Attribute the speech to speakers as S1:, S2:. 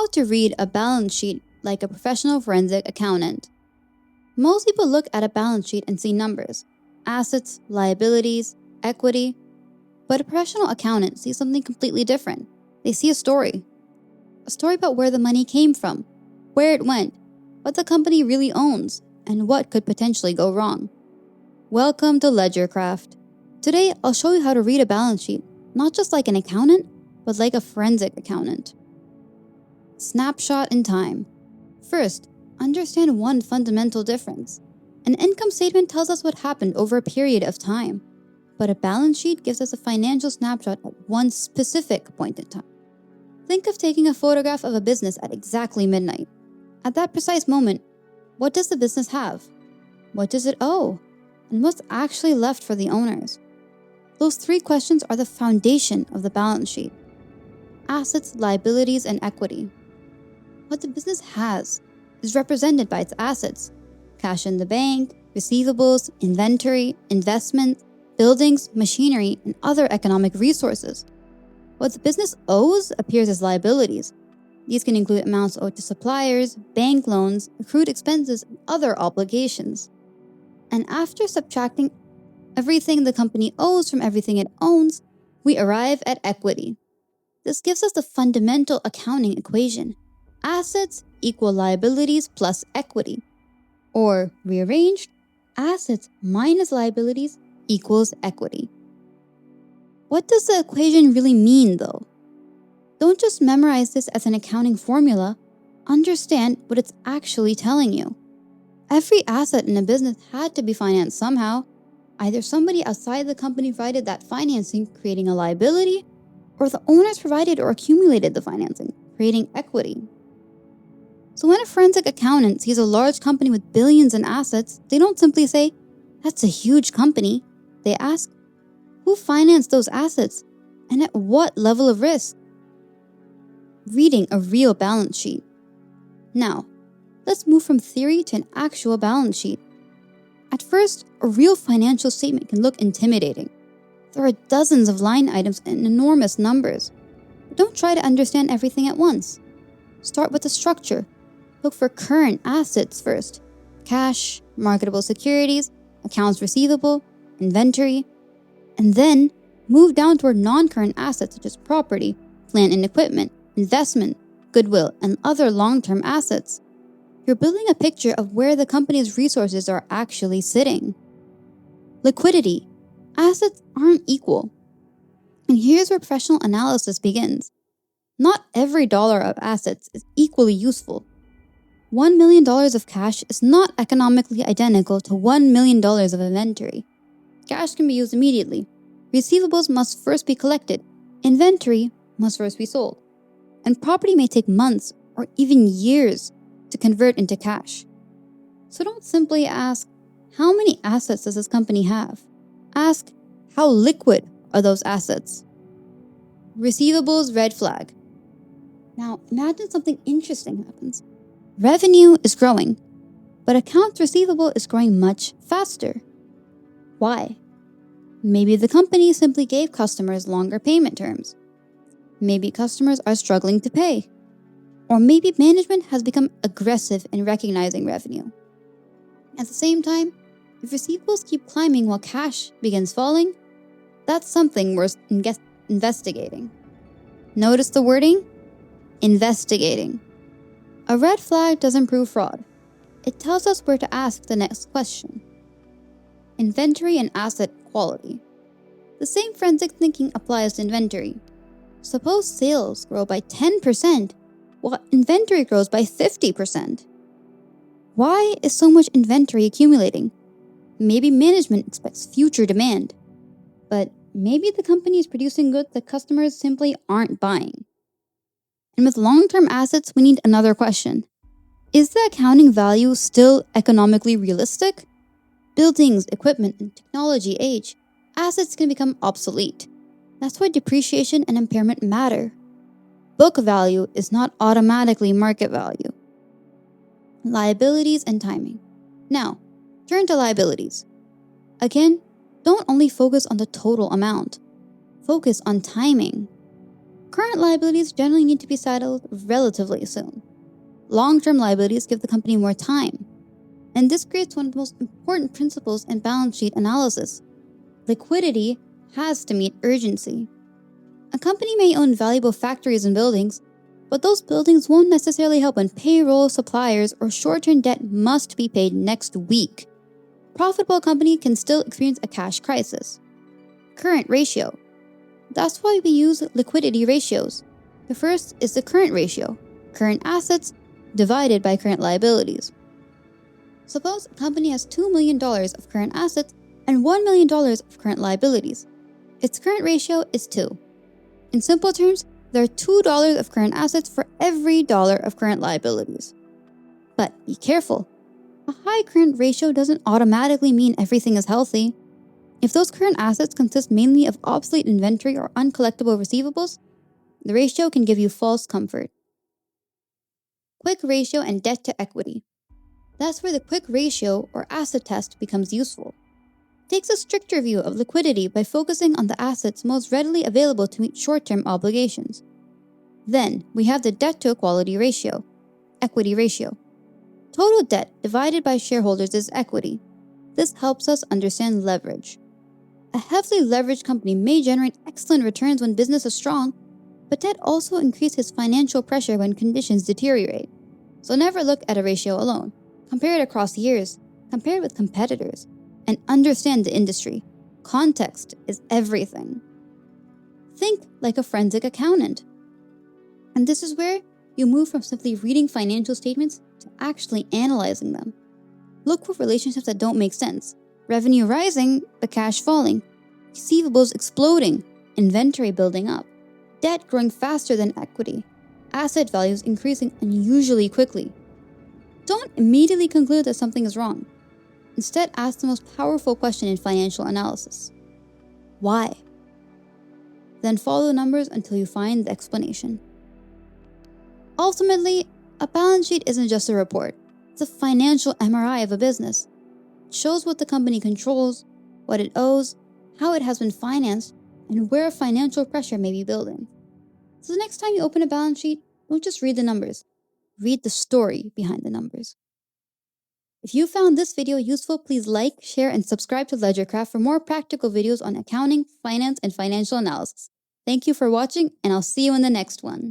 S1: How to read a balance sheet like a professional forensic accountant. Most people look at a balance sheet and see numbers, assets, liabilities, equity. But a professional accountant sees something completely different. They see a story. A story about where the money came from, where it went, what the company really owns, and what could potentially go wrong. Welcome to Ledgercraft. Today, I'll show you how to read a balance sheet, not just like an accountant, but like a forensic accountant. Snapshot in time. First, understand one fundamental difference. An income statement tells us what happened over a period of time, but a balance sheet gives us a financial snapshot at one specific point in time. Think of taking a photograph of a business at exactly midnight. At that precise moment, what does the business have? What does it owe? And what's actually left for the owners? Those three questions are the foundation of the balance sheet. Assets, liabilities, and equity. What the business has is represented by its assets: cash in the bank, receivables, inventory, investments, buildings, machinery, and other economic resources. What the business owes appears as liabilities. These can include amounts owed to suppliers, bank loans, accrued expenses, and other obligations. And after subtracting everything the company owes from everything it owns, we arrive at equity. This gives us the fundamental accounting equation. Assets equal liabilities plus equity. Or, rearranged, assets minus liabilities equals equity. What does the equation really mean, though? Don't just memorize this as an accounting formula. Understand what it's actually telling you. Every asset in a business had to be financed somehow. Either somebody outside the company provided that financing, creating a liability, or the owners provided or accumulated the financing, creating equity. So when a forensic accountant sees a large company with billions in assets, they don't simply say, "That's a huge company." They ask, who financed those assets and at what level of risk? Reading a real balance sheet. Now, let's move from theory to an actual balance sheet. At first, a real financial statement can look intimidating. There are dozens of line items and enormous numbers. But don't try to understand everything at once. Start with the structure. Look for current assets first: cash, marketable securities, accounts receivable, inventory, and then move down toward non-current assets such as property, plant and equipment, investment, goodwill, and other long-term assets. You're building a picture of where the company's resources are actually sitting. Liquidity. Assets aren't equal. And here's where professional analysis begins. Not every dollar of assets is equally useful. $1 million of cash is not economically identical to $1 million of inventory. Cash can be used immediately. Receivables must first be collected. Inventory must first be sold. And property may take months or even years to convert into cash. So don't simply ask, how many assets does this company have? Ask, how liquid are those assets? Receivables red flag. Now imagine something interesting happens. Revenue is growing, but accounts receivable is growing much faster. Why? Maybe the company simply gave customers longer payment terms. Maybe customers are struggling to pay. Or maybe management has become aggressive in recognizing revenue. At the same time, if receivables keep climbing while cash begins falling, that's something worth investigating. Notice the wording? Investigating. A red flag doesn't prove fraud. It tells us where to ask the next question. Inventory and asset quality. The same forensic thinking applies to inventory. Suppose sales grow by 10% while inventory grows by 50%. Why is so much inventory accumulating? Maybe management expects future demand, but maybe the company is producing goods that customers simply aren't buying. And with long-term assets, we need another question. Is the accounting value still economically realistic? Buildings, equipment, and technology age. Assets can become obsolete. That's why depreciation and impairment matter. Book value is not automatically market value. Liabilities and timing. Now, turn to liabilities. Again, don't only focus on the total amount. Focus on timing. Current liabilities generally need to be settled relatively soon. Long-term liabilities give the company more time. And this creates one of the most important principles in balance sheet analysis. Liquidity has to meet urgency. A company may own valuable factories and buildings, but those buildings won't necessarily help when payroll, suppliers, or short-term debt must be paid next week. A profitable company can still experience a cash crisis. Current ratio. That's why we use liquidity ratios. The first is the current ratio, current assets divided by current liabilities. Suppose a company has $2 million of current assets and $1 million of current liabilities. Its current ratio is 2. In simple terms, there are $2 of current assets for every dollar of current liabilities. But be careful. A high current ratio doesn't automatically mean everything is healthy. If those current assets consist mainly of obsolete inventory or uncollectible receivables, the ratio can give you false comfort. Quick ratio and debt to equity. That's where the quick ratio or asset test becomes useful. It takes a stricter view of liquidity by focusing on the assets most readily available to meet short-term obligations. Then, we have the debt to equity ratio, equity ratio. Total debt divided by shareholders is equity. This helps us understand leverage. A heavily leveraged company may generate excellent returns when business is strong, but debt also increases financial pressure when conditions deteriorate. So never look at a ratio alone. Compare it across years, compare it with competitors, and understand the industry. Context is everything. Think like a forensic accountant. And this is where you move from simply reading financial statements to actually analyzing them. Look for relationships that don't make sense. Revenue rising, but cash falling. Receivables exploding, inventory building up. Debt growing faster than equity. Asset values increasing unusually quickly. Don't immediately conclude that something is wrong. Instead, ask the most powerful question in financial analysis. Why? Then follow the numbers until you find the explanation. Ultimately, a balance sheet isn't just a report. It's a financial MRI of a business. It shows what the company controls, what it owes, how it has been financed, and where financial pressure may be building. So the next time you open a balance sheet, don't just read the numbers. Read the story behind the numbers. If you found this video useful, please like, share, and subscribe to LedgerCraft for more practical videos on accounting, finance, and financial analysis. Thank you for watching, and I'll see you in the next one.